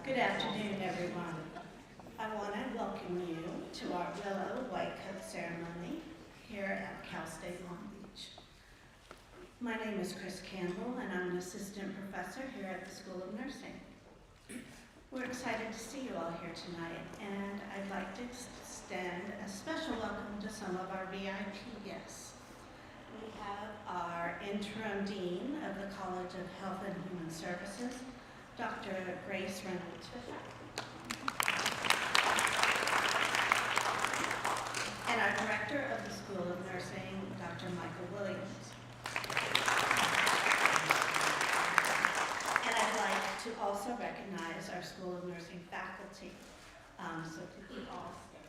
Good afternoon, everyone. I want to welcome you to our Willow White Coat ceremony here at Cal State Long Beach. My name is Chris Campbell, and I'm an assistant professor here at the School of Nursing. We're excited to see you all here tonight, and I'd like to extend a special welcome to some of our VIP guests. We have our interim dean of the College of Health and Human Services, Dr. Grace Reynolds-Fisher. And our director of the School of Nursing, Dr. Michael Williams. And I'd like to also recognize our School of Nursing faculty. So could you all stand?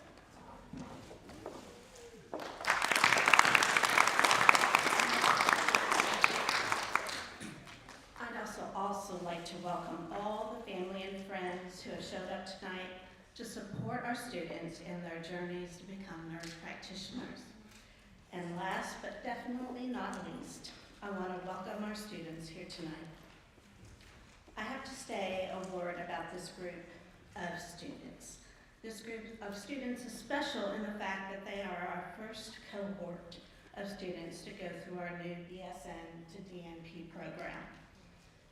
I'd also like to welcome all the family and friends who have showed up tonight to support our students in their journeys to become nurse practitioners. And last but definitely not least, I want to welcome our students here tonight. I have to say a word about this group of students. This group of students is special in the fact that they are our first cohort of students to go through our new BSN to DNP program,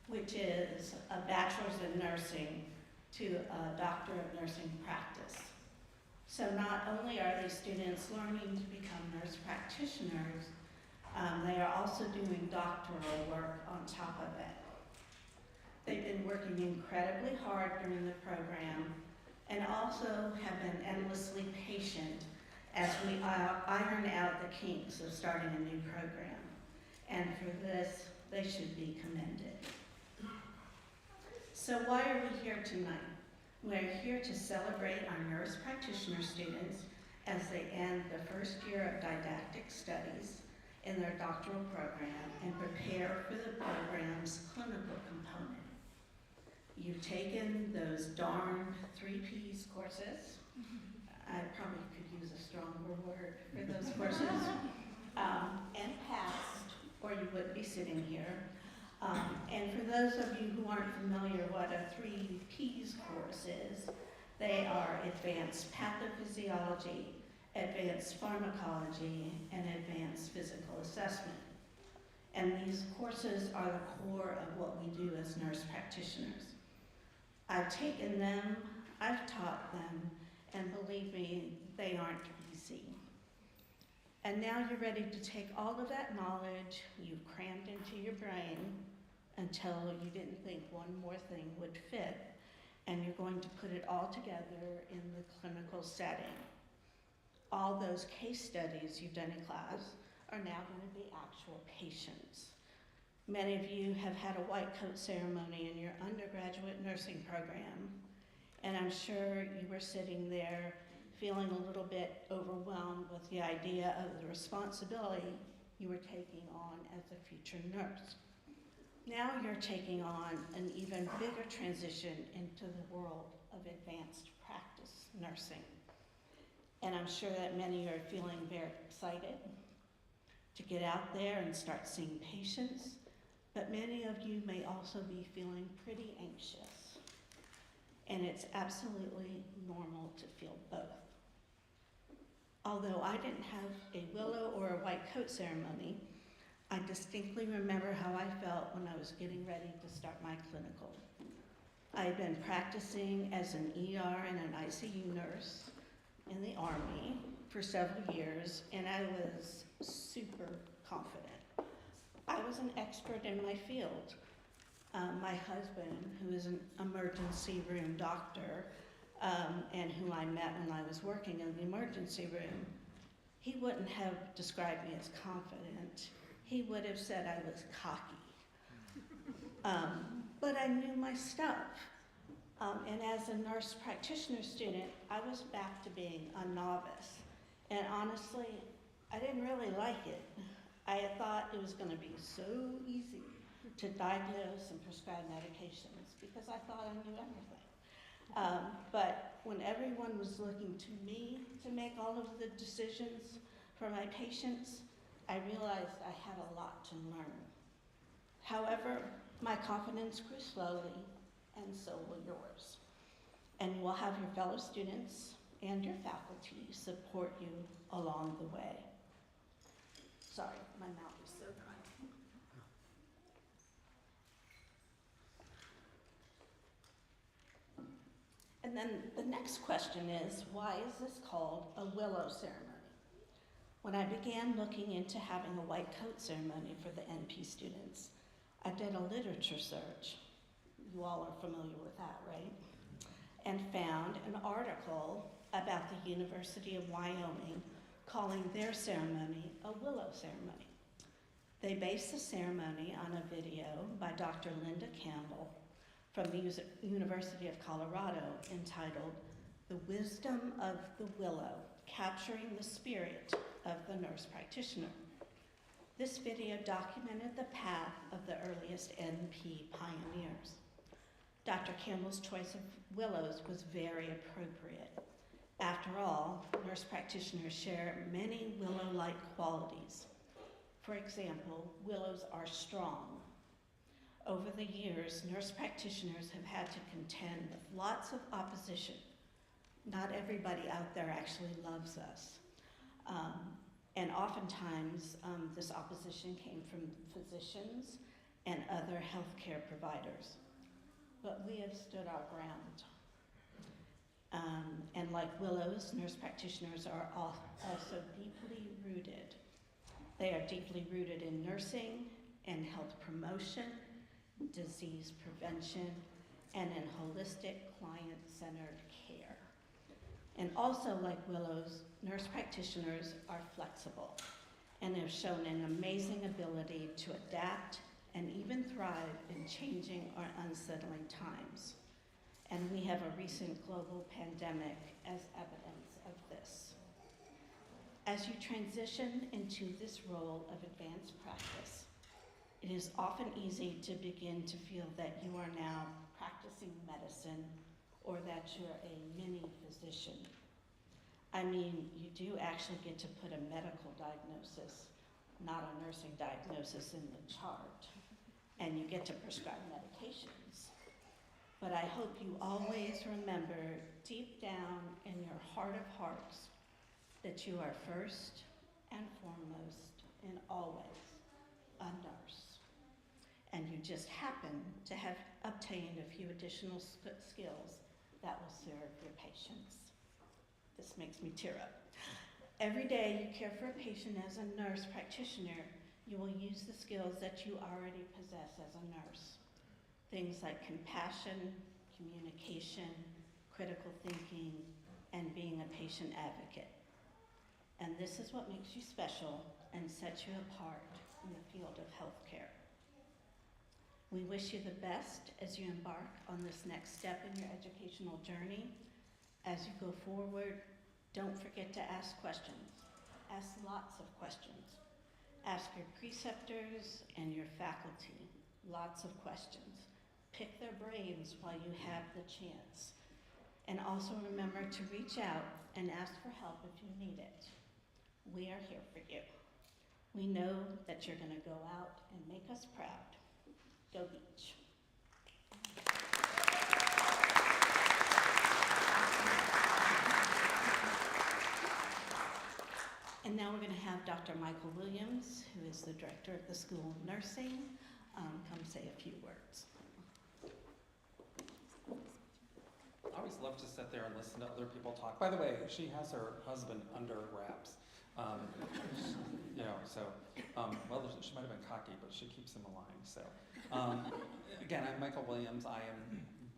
which is a bachelor's in nursing to a doctor of nursing practice. So not only are these students learning to become nurse practitioners, they are also doing doctoral work on top of it. They've been working incredibly hard during the program and also have been endlessly patient as we iron out the kinks of starting a new program. And for this, they should be commended. So why are we here tonight? We're here to celebrate our nurse practitioner students as they end the first year of didactic studies in their doctoral program and prepare for the program's clinical component. You've taken those darn 3 Ps courses. I probably could use a stronger word for those courses. And passed, or you wouldn't be sitting here. And for those of you who aren't familiar what a 3 Ps course is, they are advanced pathophysiology, advanced pharmacology, and advanced physical assessment. And these courses are the core of what we do as nurse practitioners. I've taken them, I've taught them, and believe me, they aren't easy. And now you're ready to take all of that knowledge you've crammed into your brain until you didn't think one more thing would fit, and you're going to put it all together in the clinical setting. All those case studies you've done in class are now going to be actual patients. Many of you have had a white coat ceremony in your undergraduate nursing program, and I'm sure you were sitting there feeling a little bit overwhelmed with the idea of the responsibility you were taking on as a future nurse. Now you're taking on an even bigger transition into the world of advanced practice nursing. And I'm sure that many are feeling very excited to get out there and start seeing patients, but many of you may also be feeling pretty anxious. And it's absolutely normal to feel both. Although I didn't have a willow or a white coat ceremony, I distinctly remember how I felt when I was getting ready to start my clinical. I had been practicing as an ER and an ICU nurse in the Army for several years, and I was super confident. I was an expert in my field. My husband, who is an emergency room doctor, and who I met when I was working in the emergency room, he wouldn't have described me as confident. He would have said I was cocky. But I knew my stuff. And as a nurse practitioner student, I was back to being a novice. And honestly, I didn't really like it. I had thought it was going to be so easy to diagnose and prescribe medications because I thought I knew everything. But when everyone was looking to me to make all of the decisions for my patients, I realized I had a lot to learn. However, my confidence grew slowly, and so will yours. And we'll have your fellow students and your faculty support you along the way. Sorry, my mouth is so dry. And then the next question is, why is this called a willow ceremony? When I began looking into having a white coat ceremony for the NP students, I did a literature search. You all are familiar with that, right? And found an article about the University of Wyoming calling their ceremony a willow ceremony. They based the ceremony on a video by Dr. Linda Campbell from the University of Colorado entitled The Wisdom of the Willow, Capturing the Spirit of the Nurse Practitioner. This video documented the path of the earliest NP pioneers. Dr. Campbell's choice of willows was very appropriate. After all, nurse practitioners share many willow-like qualities. For example, willows are strong. Over the years, nurse practitioners have had to contend with lots of opposition. Not everybody out there actually loves us. And oftentimes, this opposition came from physicians and other healthcare providers. But we have stood our ground. And like willows, nurse practitioners are also deeply rooted. They are deeply rooted in nursing and health promotion, disease prevention, and in holistic client-centered care. And also like willows, nurse practitioners are flexible and have shown an amazing ability to adapt and even thrive in changing or unsettling times. And we have a recent global pandemic as evidence of this. As you transition into this role of advanced practice, it is often easy to begin to feel that you are now practicing medicine or that you're a mini physician. I mean, you do actually get to put a medical diagnosis, not a nursing diagnosis, in the chart, and you get to prescribe medications. But I hope you always remember deep down in your heart of hearts that you are first and foremost and always a nurse. And you just happen to have obtained a few additional skills that will serve your patients. This makes me tear up. Every day you care for a patient as a nurse practitioner, you will use the skills that you already possess as a nurse. Things like compassion, communication, critical thinking, and being a patient advocate. And this is what makes you special and sets you apart in the field of healthcare. We wish you the best as you embark on this next step in your educational journey. As you go forward, don't forget to ask questions. Ask lots of questions. Ask your preceptors and your faculty lots of questions. Pick their brains while you have the chance. And also remember to reach out and ask for help if you need it. We are here for you. We know that you're going to go out and make us proud. Go Beach. And now we're going to have Dr. Michael Williams, who is the director of the School of Nursing, come say a few words. I always love to sit there and listen to other people talk. By the way, she has her husband under wraps. Well, she might have been cocky, but she keeps him aligned. So, again, I'm Michael Williams. I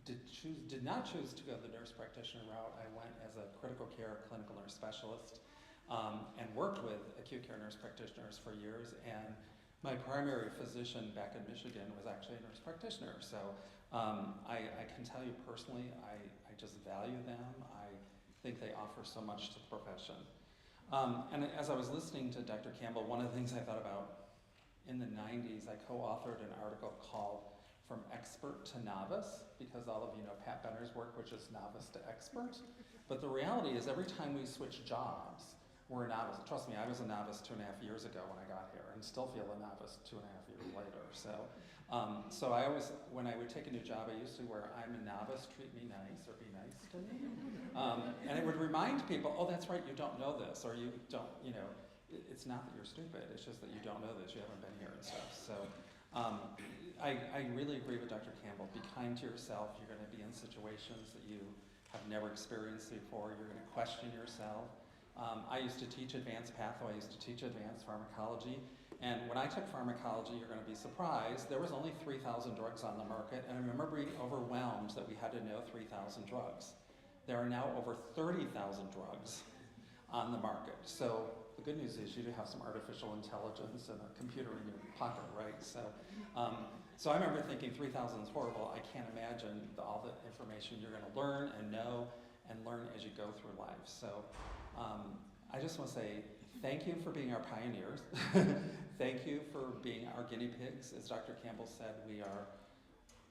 did not choose to go the nurse practitioner route. I went as a critical care clinical nurse specialist and worked with acute care nurse practitioners for years. And my primary physician back in Michigan was actually a nurse practitioner. So I can tell you personally, I just value them. I think they offer so much to the profession. And as I was listening to Dr. Campbell, one of the things I thought about in the 90s, I co-authored an article called From Expert to Novice, because all of you know Pat Benner's work, which is novice to expert. But the reality is every time we switch jobs, we're a novice. Trust me, I was a novice 2.5 years ago when I got here, and still feel a novice 2.5 years later. So I always, when I would take a new job, I used to wear "I'm a novice, treat me nice," or "be nice to me," and it would remind people, oh, that's right, you don't know this, or you don't, it's not that you're stupid. It's just that you don't know this. You haven't been here and stuff. So I really agree with Dr. Campbell. Be kind to yourself. You're going to be in situations that you have never experienced before. You're going to question yourself. I used to teach advanced patho. I used to teach advanced pharmacology. And when I took pharmacology, you're going to be surprised, there was only 3,000 drugs on the market. And I remember being overwhelmed that we had to know 3,000 drugs. There are now over 30,000 drugs on the market. So the good news is you do have some artificial intelligence and a computer in your pocket, right? So I remember thinking 3,000 is horrible. I can't imagine all the information you're going to learn and know and learn as you go through life. So I just want to say thank you for being our pioneers. Thank you for being our guinea pigs. As Dr. Campbell said, we are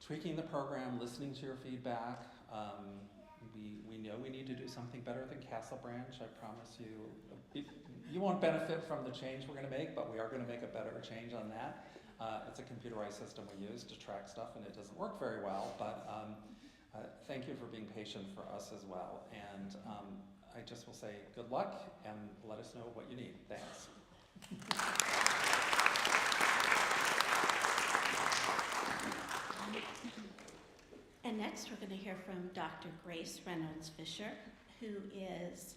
tweaking the program, listening to your feedback. We know we need to do something better than Castle Branch. I promise you, you won't benefit from the change we're going to make, but we are going to make a better change on that. It's a computerized system we use to track stuff, and it doesn't work very well, but thank you for being patient for us as well. And I just will say good luck, and let us know what you need. Thanks. And next, we're going to hear from Dr. Grace Reynolds-Fisher, who is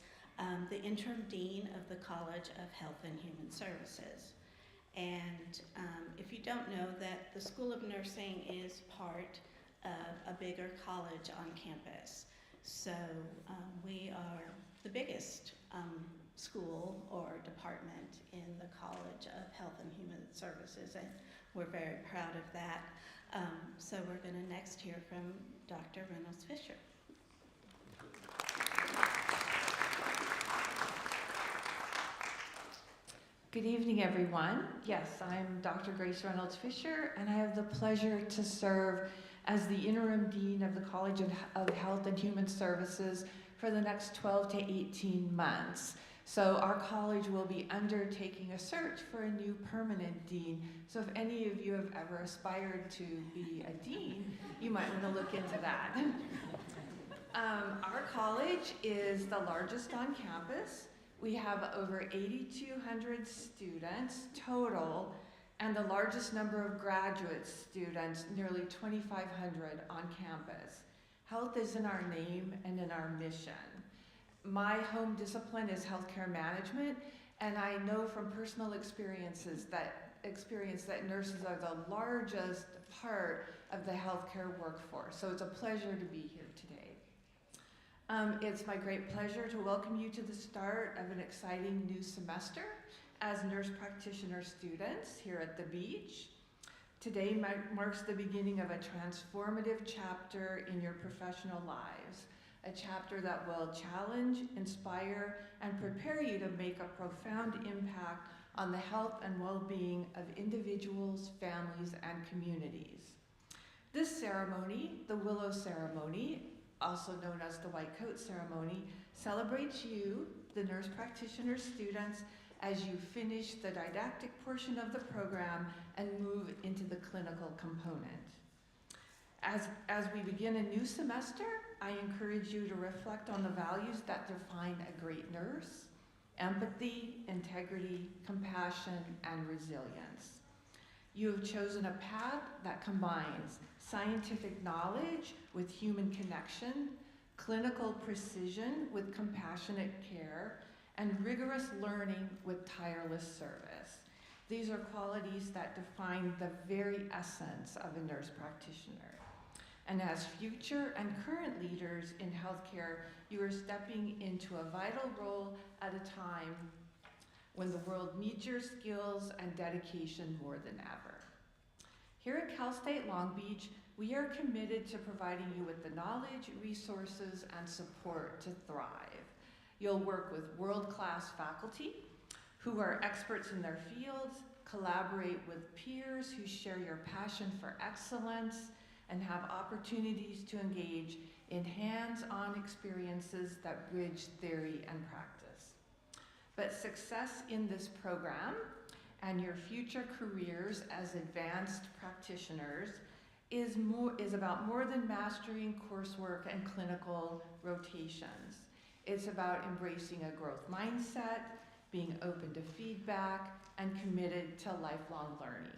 the Interim Dean of the College of Health and Human Services. And if you don't know that the School of Nursing is part of a bigger college on campus. So we are the biggest school or department in the College of Health and Human Services, and we're very proud of that. So we're going to next hear from Dr. Reynolds-Fisher. Good evening, everyone. Yes, I'm Dr. Grace Reynolds-Fisher, and I have the pleasure to serve as the Interim Dean of the College of Health and Human Services for the next 12 to 18 months. So our college will be undertaking a search for a new permanent dean. So if any of you have ever aspired to be a dean, you might want to look into that. Our college is the largest on campus. We have over 8,200 students total, and the largest number of graduate students, nearly 2,500 on campus. Health is in our name and in our mission. My home discipline is healthcare management, and I know from personal experience that nurses are the largest part of the healthcare workforce. So it's a pleasure to be here today. It's my great pleasure to welcome you to the start of an exciting new semester as nurse practitioner students here at the beach. Today marks the beginning of a transformative chapter in your professional lives, a chapter that will challenge, inspire, and prepare you to make a profound impact on the health and well-being of individuals, families, and communities. This ceremony, the Willow ceremony, also known as the White Coat ceremony, celebrates you, the nurse practitioner students, as you finish the didactic portion of the program and move into the clinical component. As we begin a new semester, I encourage you to reflect on the values that define a great nurse: empathy, integrity, compassion, and resilience. You have chosen a path that combines scientific knowledge with human connection, clinical precision with compassionate care, and rigorous learning with tireless service. These are qualities that define the very essence of a nurse practitioner. And as future and current leaders in healthcare, you are stepping into a vital role at a time when the world needs your skills and dedication more than ever. Here at Cal State Long Beach, we are committed to providing you with the knowledge, resources, and support to thrive. You'll work with world-class faculty who are experts in their fields, collaborate with peers who share your passion for excellence, and have opportunities to engage in hands-on experiences that bridge theory and practice. But success in this program and your future careers as advanced practitioners is about more than mastering coursework and clinical rotations. It's about embracing a growth mindset, being open to feedback, and committed to lifelong learning.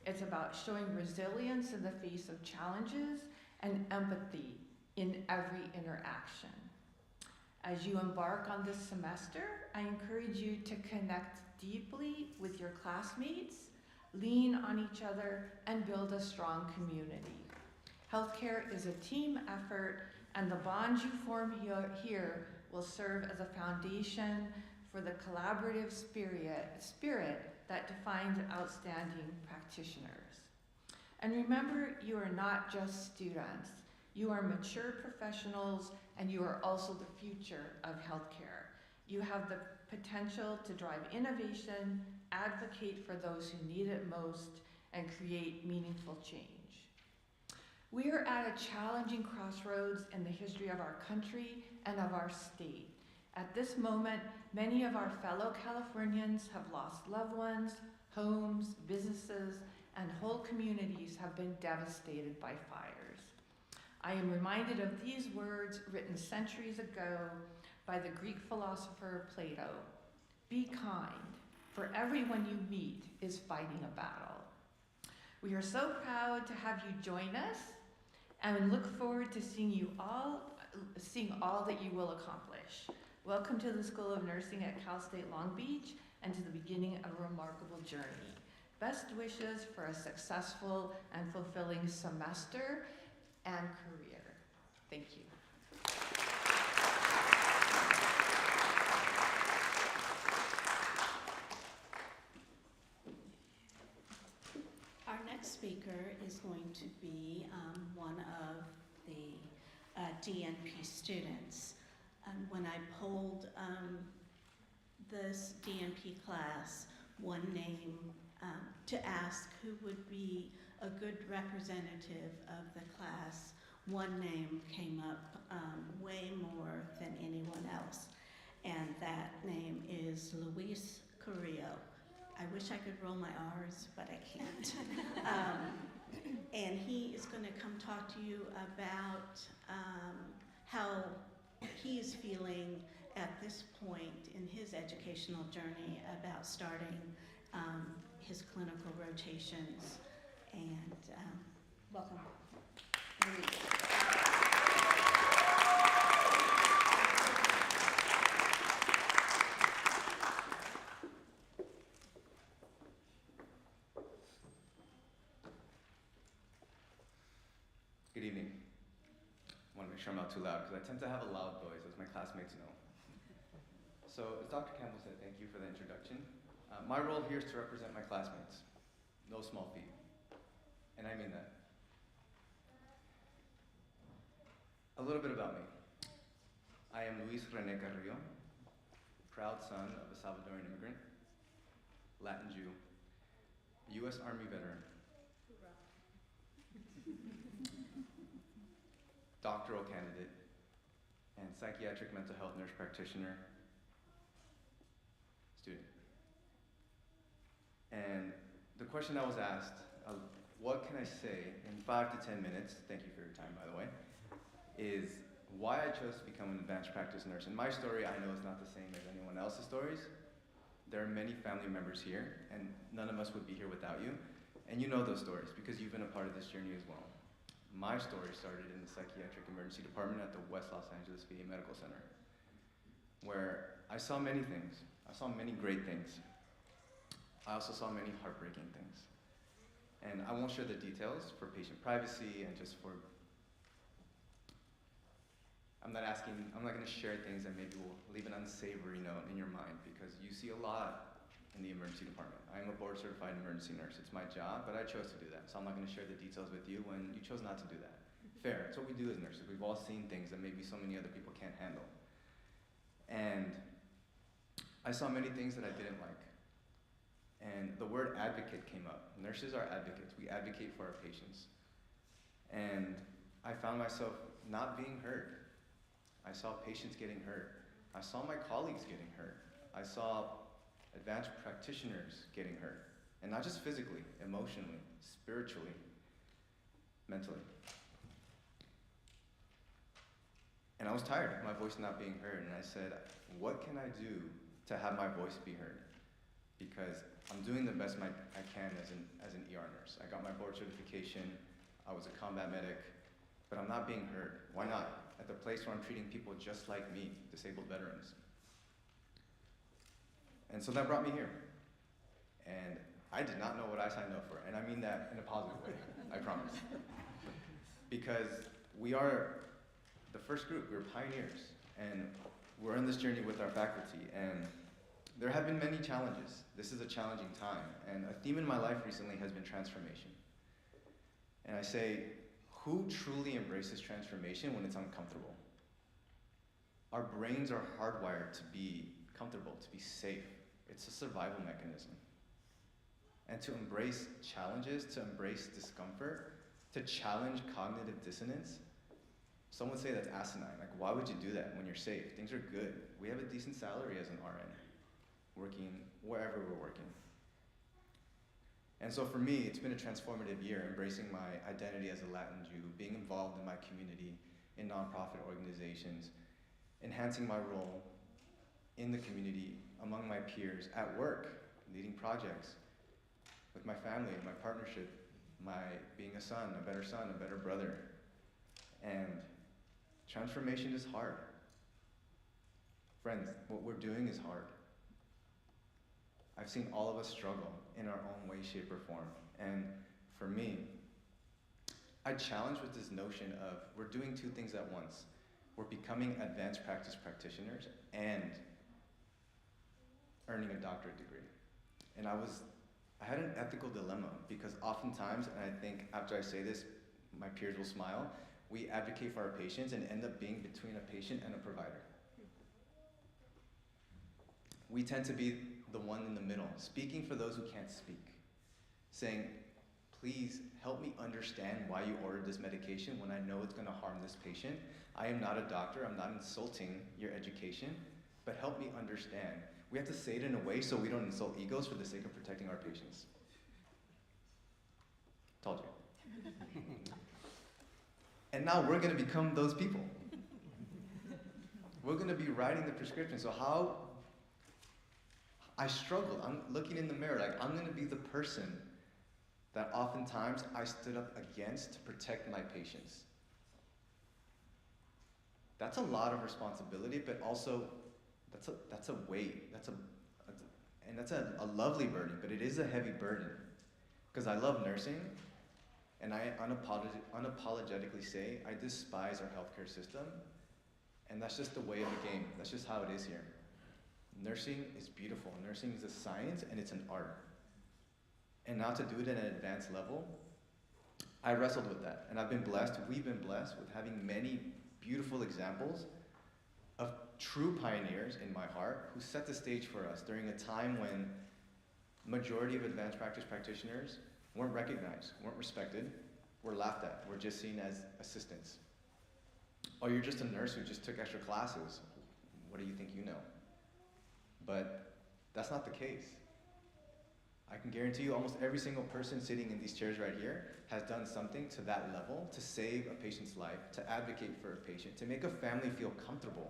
It's about showing resilience in the face of challenges and empathy in every interaction. As you embark on this semester, I encourage you to connect deeply with your classmates, lean on each other, and build a strong community. Healthcare is a team effort, and the bonds you form here will serve as a foundation for the collaborative spirit that defines outstanding practitioners. And remember, you are not just students. You are mature professionals, and you are also the future of healthcare. You have the potential to drive innovation, advocate for those who need it most, and create meaningful change. We are at a challenging crossroads in the history of our country and of our state. At this moment, many of our fellow Californians have lost loved ones, homes, businesses, and whole communities have been devastated by fires. I am reminded of these words written centuries ago by the Greek philosopher Plato: "Be kind, for everyone you meet is fighting a battle." We are so proud to have you join us, and look forward to seeing all that you will accomplish. Welcome to the School of Nursing at Cal State Long Beach, and to the beginning of a remarkable journey. Best wishes for a successful and fulfilling semester and career. Thank you. Our next speaker is going to be one of the DNP students. When I polled this DNP class, one name to ask who would be a good representative of the class, one name came up way more than anyone else, and that name wish I could roll my R's, but I can't. And he is going to come talk to you about how he is feeling at this point in his educational journey about starting his clinical rotations. And welcome. Good evening. I want to make sure I'm not too loud because I tend to have a loud voice, as my classmates know. So, as Dr. Campbell said, thank you for the introduction. My role here is to represent my classmates. No small feat. And I mean that. A little bit about me. I am René Carrillo, proud son of a Salvadoran immigrant, Latin Jew, U.S. Army veteran, doctoral candidate, and psychiatric mental health nurse practitioner student. And the question I was asked, what can I say in 5 to 10 minutes, thank you for your time by the way, is why I chose to become an advanced practice nurse. And my story, I know, is not the same as anyone else's stories. There are many family members here, and none of us would be here without you. And you know those stories because you've been a part of this journey as well. My story started in the psychiatric emergency department at the West Los Angeles VA Medical Center, where I saw many things. I saw many great things. I also saw many heartbreaking things. And I won't share the details for patient privacy and just for, I'm not going to share things that maybe will leave an unsavory note in your mind because you see a lot in the emergency department. I'm a board certified emergency nurse. It's my job, but I chose to do that. So I'm not going to share the details with you when you chose not to do that. Fair, it's what we do as nurses. We've all seen things that maybe so many other people can't handle. And I saw many things that I didn't like. And the word advocate came up. Nurses are advocates. We advocate for our patients. And I found myself not being heard. I saw patients getting hurt. I saw my colleagues getting hurt. I saw advanced practitioners getting hurt. And not just physically, emotionally, spiritually, mentally. And I was tired of my voice not being heard. And I said, what can I do to have my voice be heard? Because I'm doing the best I can as an ER nurse. I got my board certification. I was a combat medic. But I'm not being heard. Why not? At the place where I'm treating people just like me, disabled veterans. And so that brought me here. And I did not know what I signed up for. And I mean that in a positive way, I promise. Because we are the first group, we're pioneers. And we're on this journey with our faculty. And there have been many challenges. This is a challenging time. And a theme in my life recently has been transformation. And I say, who truly embraces transformation when it's uncomfortable? Our brains are hardwired to be comfortable, to be safe. It's a survival mechanism. And to embrace challenges, to embrace discomfort, to challenge cognitive dissonance, some would say that's asinine. Like, why would you do that when you're safe? Things are good. We have a decent salary as an RN, working wherever we're working. And so for me, it's been a transformative year, embracing my identity as a Latin Jew, being involved in my community, in nonprofit organizations, enhancing my role in the community, among my peers, at work, leading projects, with my family, my partnership, my being a son, a better brother. And transformation is hard. Friends, what we're doing is hard. I've seen all of us struggle in our own way, shape, or form. And for me, I challenge with this notion of we're doing two things at once. We're becoming advanced practice practitioners and earning a doctorate degree. And I had an ethical dilemma because oftentimes, and I think after I say this, my peers will smile, we advocate for our patients and end up being between a patient and a provider. We tend to be the one in the middle, speaking for those who can't speak, saying, please help me understand why you ordered this medication when I know it's going to harm this patient. I am not a doctor, I'm not insulting your education, but help me understand. We have to say it in a way so we don't insult egos for the sake of protecting our patients. Told you. And now we're going to become those people. We're going to be writing the prescription. So how I struggled. I'm looking in the mirror like I'm going to be the person that oftentimes I stood up against to protect my patients. That's a lot of responsibility, but also that's a weight. And that's a lovely burden, but it is a heavy burden. Because I love nursing, and I unapologetically say I despise our healthcare system, and that's just the way of the game. That's just how it is here. Nursing is beautiful. Nursing is a science, and it's an art. And now to do it at an advanced level, I wrestled with that. And we've been blessed with having many beautiful examples of true pioneers in my heart who set the stage for us during a time when majority of advanced practice practitioners weren't recognized, weren't respected, were laughed at, were just seen as assistants. Oh, you're just a nurse who just took extra classes. What do you think you know? But that's not the case. I can guarantee you almost every single person sitting in these chairs right here has done something to that level to save a patient's life, to advocate for a patient, to make a family feel comfortable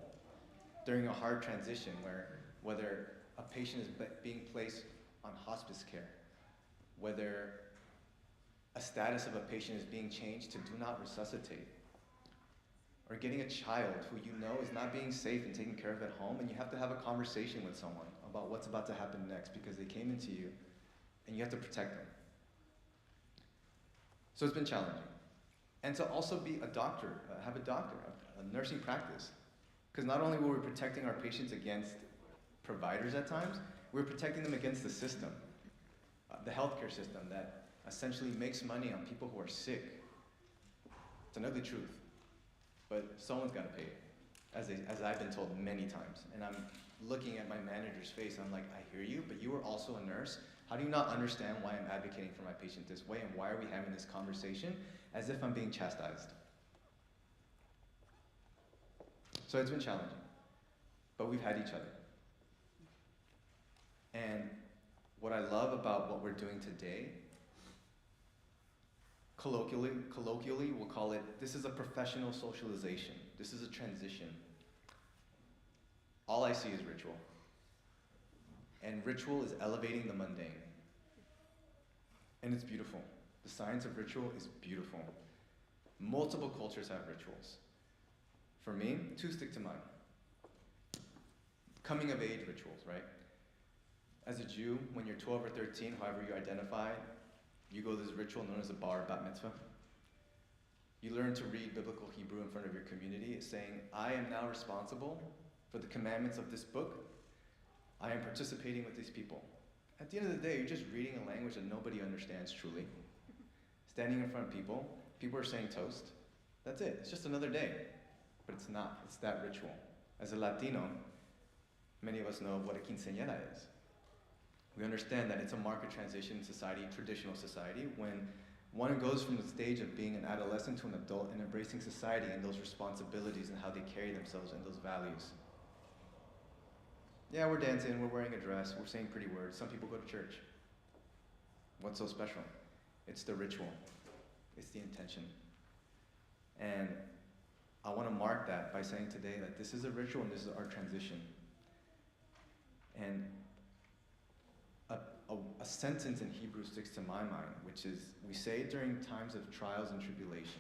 during a hard transition whether a patient is being placed on hospice care, whether a status of a patient is being changed to do not resuscitate, or getting a child who you know is not being safe and taken care of at home, and you have to have a conversation with someone about what's about to happen next because they came into you and you have to protect them. So it's been challenging. And to also be a doctor, have a nursing practice. Because not only were we protecting our patients against providers at times, we were protecting them against the system, the healthcare system that essentially makes money on people who are sick. It's an ugly truth, but someone's got to pay it, as I've been told many times. And I'm looking at my manager's face, I'm like, I hear you, but you are also a nurse. How do you not understand why I'm advocating for my patient this way, and why are we having this conversation as if I'm being chastised? So it's been challenging, but we've had each other. And what I love about what we're doing today, colloquially we'll call it, this is a professional socialization. This is a transition. All I see is ritual. And ritual is elevating the mundane. And it's beautiful. The science of ritual is beautiful. Multiple cultures have rituals. For me, two stick to mind. Coming of age rituals, right? As a Jew, when you're 12 or 13, however you identify, you go to this ritual known as a bar bat mitzvah. You learn to read biblical Hebrew in front of your community, saying, I am now responsible for the commandments of this book. I am participating with these people. At the end of the day, you're just reading a language that nobody understands truly. Standing in front of people, people are saying toast. That's it. It's just another day. But it's not. It's that ritual. As a Latino, many of us know what a quinceañera is. We understand that it's a marked transition society, traditional society, when one goes from the stage of being an adolescent to an adult and embracing society and those responsibilities and how they carry themselves and those values. Yeah, we're dancing, we're wearing a dress, we're saying pretty words. Some people go to church. What's so special? It's the ritual. It's the intention. And I want to mark that by saying today that this is a ritual and this is our transition. And a sentence in Hebrew sticks to my mind, which is, we say it during times of trials and tribulation.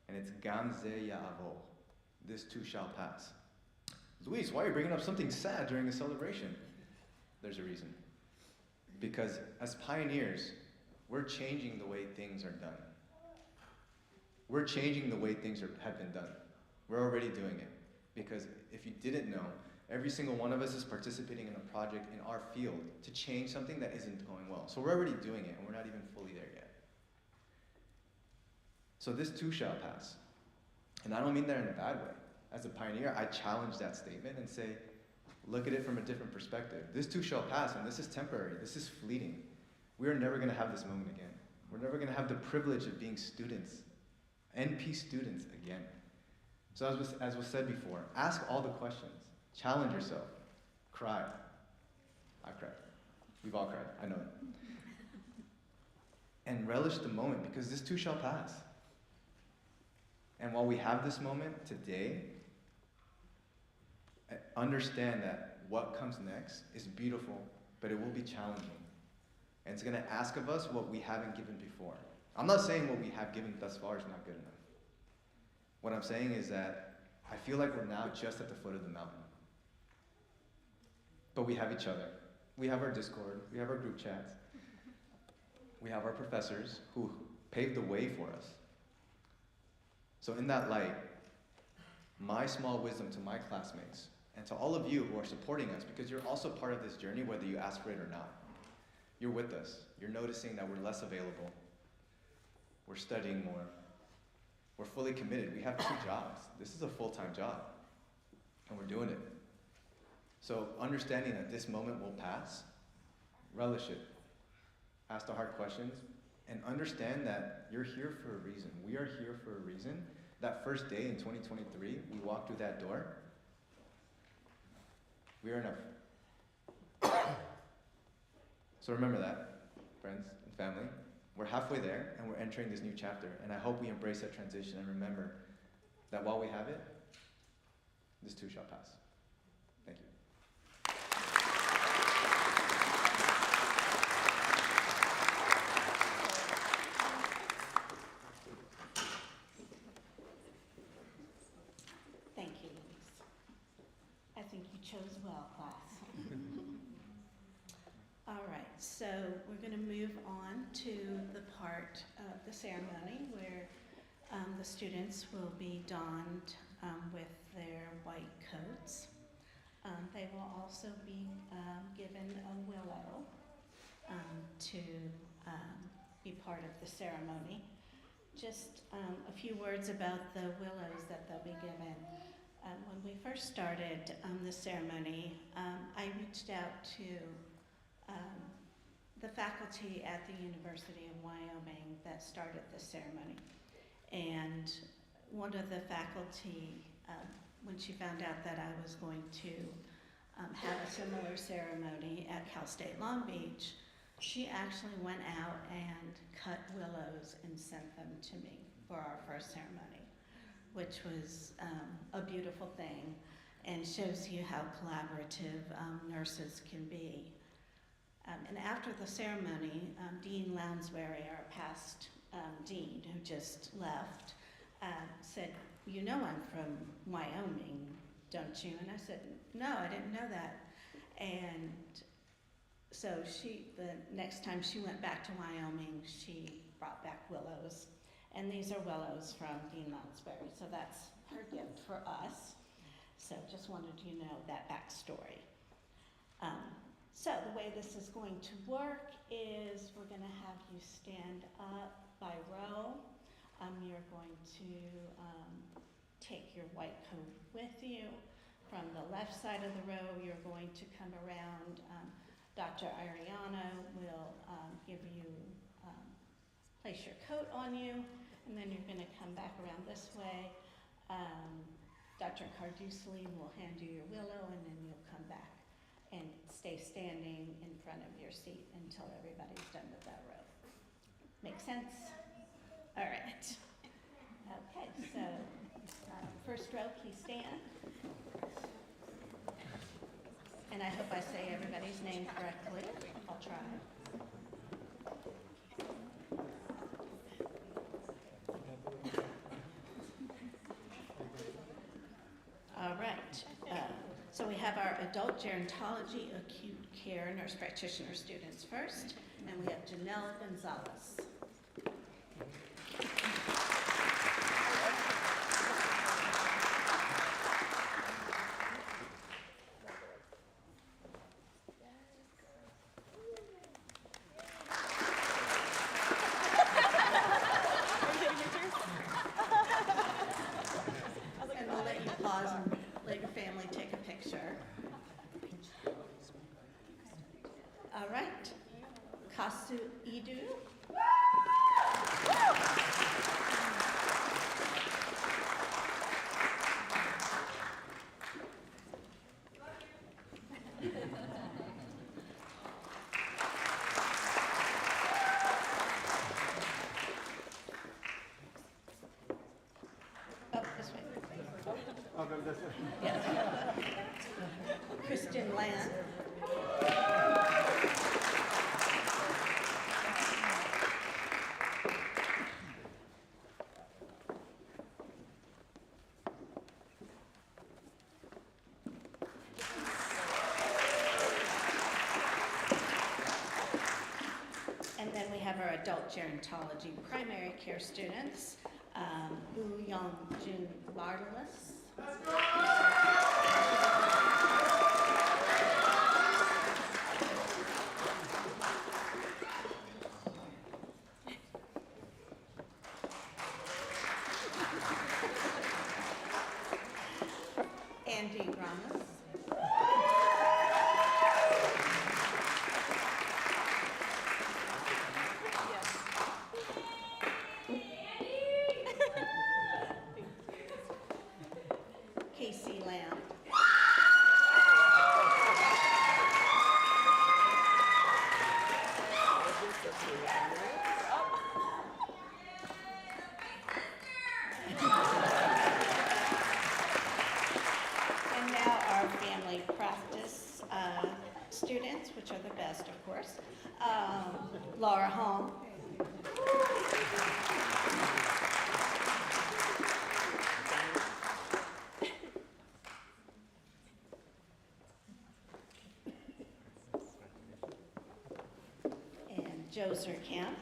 And it's Gam ze ya'avo. This too shall pass. Luis, why are you bringing up something sad during a celebration? There's a reason. Because as pioneers, we're changing the way things are done. We're changing the way things have been done. We're already doing it. Because if you didn't know, every single one of us is participating in a project in our field to change something that isn't going well. So we're already doing it, and we're not even fully there yet. So this too shall pass. And I don't mean that in a bad way. As a pioneer, I challenge that statement and say, look at it from a different perspective. This too shall pass, and this is temporary. This is fleeting. We are never going to have this moment again. We're never going to have the privilege of being students, NP students again. So as was said before, ask all the questions. Challenge yourself. Cry. I cried. We've all cried, I know it. And relish the moment, because this too shall pass. And while we have this moment today, understand that what comes next is beautiful, but it will be challenging. And it's gonna ask of us what we haven't given before. I'm not saying what we have given thus far is not good enough. What I'm saying is that I feel like we're now just at the foot of the mountain. But we have each other. We have our Discord, we have our group chats. We have our professors who paved the way for us. So in that light, my small wisdom to my classmates and to all of you who are supporting us, because you're also part of this journey whether you ask for it or not. You're with us. You're noticing that we're less available. We're studying more. We're fully committed. We have 2 jobs. This is a full-time job, and we're doing it. So understanding that this moment will pass, relish it. Ask the hard questions, and understand that you're here for a reason. We are here for a reason. That first day in 2023, we walked through that door. We are enough. So remember that, friends and family. We're halfway there, and we're entering this new chapter. And I hope we embrace that transition and remember that while we have it, this too shall pass. Thank you. Thank you, Luis. I think you chose well, class. All right, so we're going to move on to the part of the ceremony where the students will be donned with their white coats. They will also be given a willow to be part of the ceremony. Just a few words about the willows that they'll be given. When we first started the ceremony, I reached out to the faculty at the University of Wyoming that started the ceremony. And one of the faculty, when she found out that I was going to have a similar ceremony at Cal State Long Beach, she actually went out and cut willows and sent them to me for our first ceremony, which was a beautiful thing and shows you how collaborative nurses can be. And after the ceremony, Dean Lounsbury, our past dean who just left, said, "You know I'm from Wyoming, don't you?" And I said, "No, I didn't know that." And so the next time she went back to Wyoming, she brought back willows. And these are willows from Dean Lounsbury, so that's her gift for us. So just wanted you to know that backstory. So the way this is going to work is we're going to have you stand up by row. You're going to take your white coat with you. From the left side of the row, you're going to come around. Dr. Arellano will give you, place your coat on you, and then you're going to come back around this way. Dr. Cardusely will hand you your willow, and then you'll come back and stay standing in front of your seat until everybody's done with that row. Make sense? All right. Okay, so first row, please stand. And I hope I say everybody's name correctly. I'll try. All right. So we have our adult gerontology acute care nurse practitioner students first, and we have Janelle Gonzalez. And we'll let you pause and let your family take a picture. All right. Kasu Idu. Land. And then we have our adult gerontology primary care students, Woo Young Jun Bartolus. Andy Ramos. Casey Lamb. And now our family practice students, which are the best, of course. Laura Holm. And Joe Zerkamp.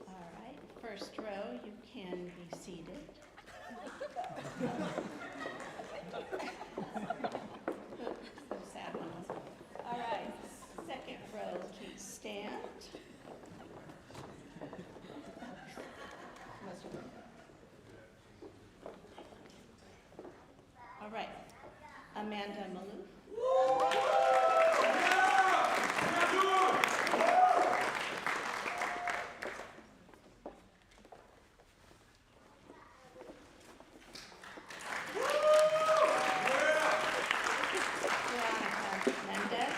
All right, first row, you can be seated. So sad one. All right, second row, please stand. All right, Amanda Maloof. Veronica Mendez.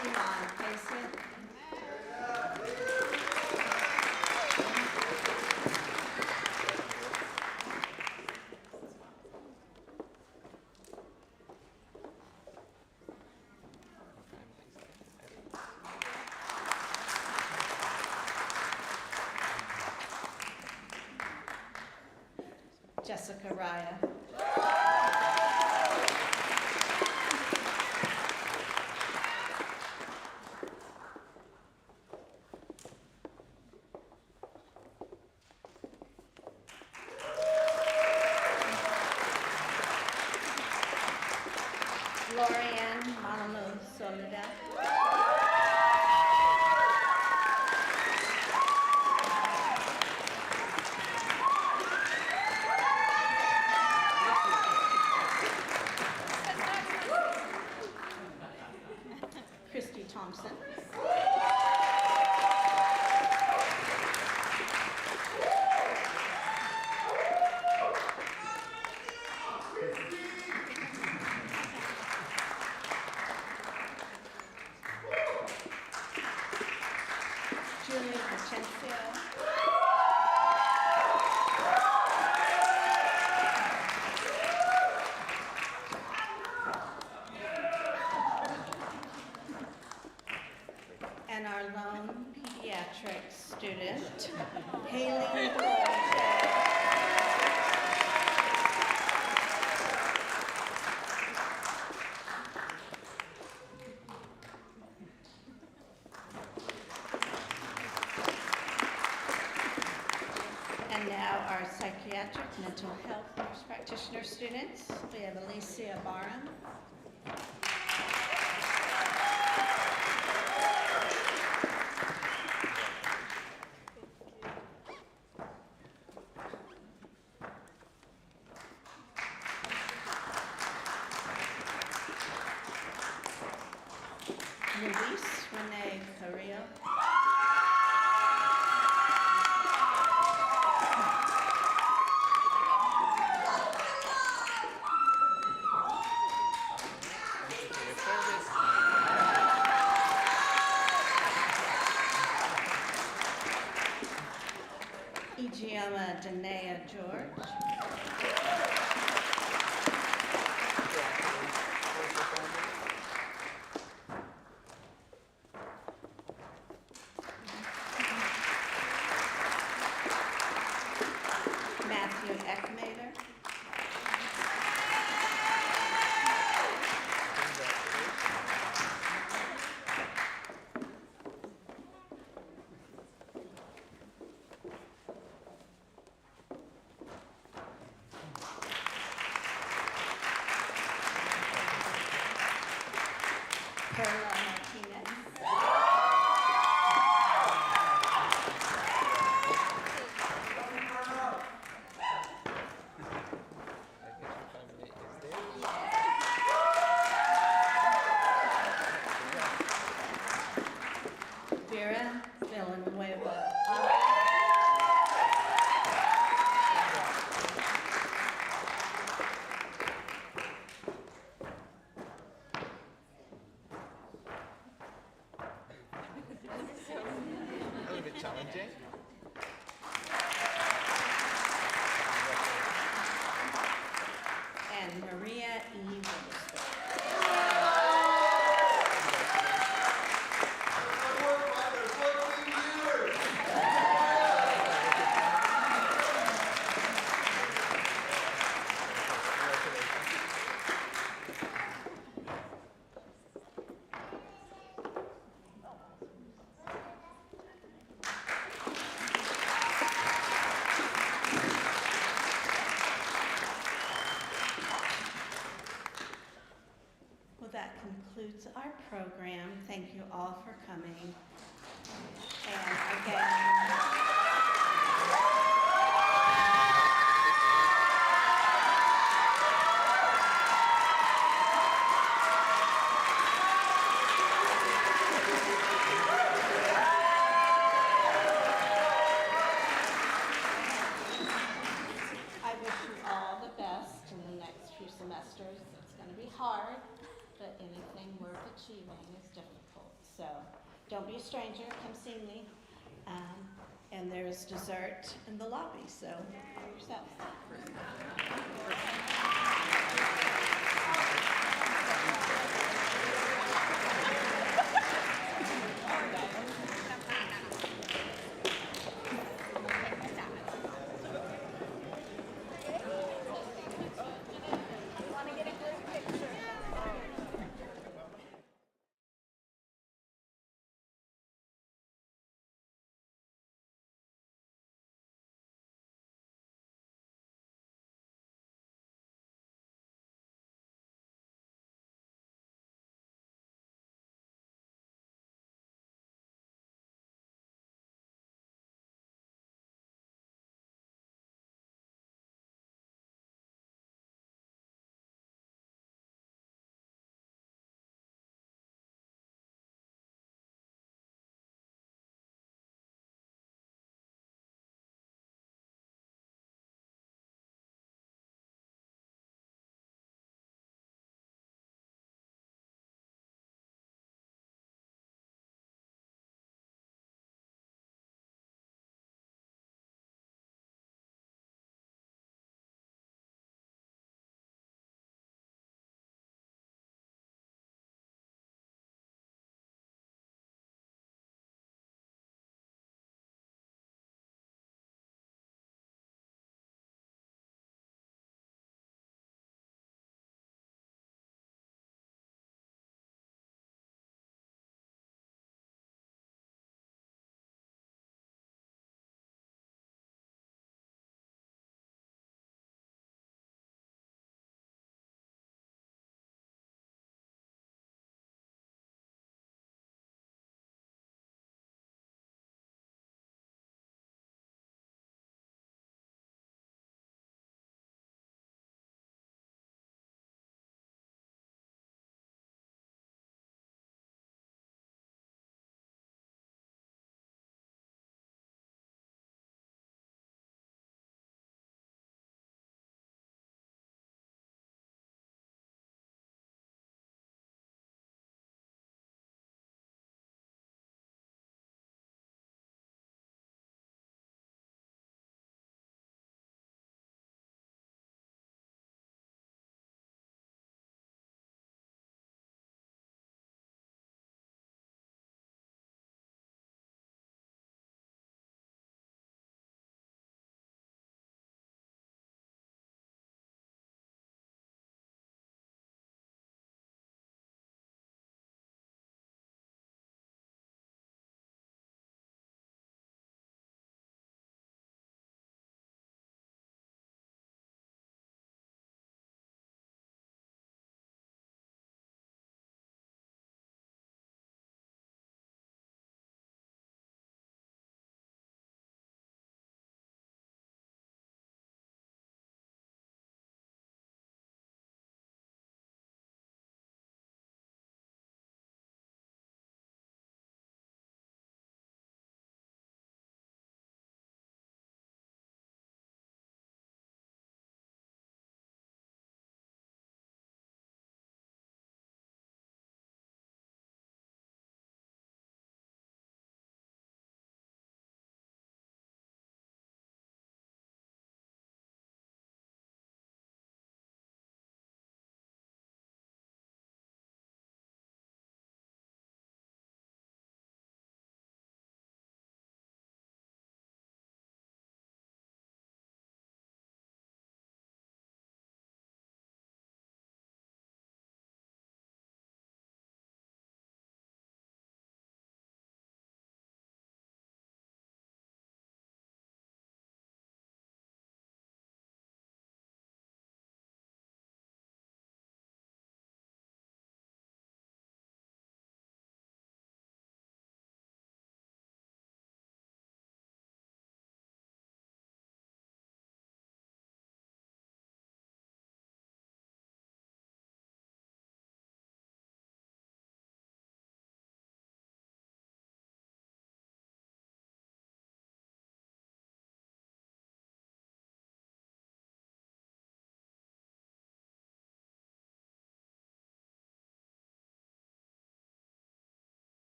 Iman Faison. Jessica Raya. Lorianne Manamu Soledad. Christy Thompson. Julia Vicencio. And our lone pediatric student, Haley Roy. And now our psychiatric mental health nurse practitioner students. We have Alicia Barham. Gioma Danea George. Matthew Eckmater. Carla Martinez. Vera Villanueva. A little bit challenging. And Maria E. Witherspoon. Well, that concludes our program. Thank you all for coming. And again, I wish you all the best in the next few semesters. It's going to be hard, but anything worth achieving is difficult. So don't be a stranger, come see me. And there's dessert in the lobby, so for yourself.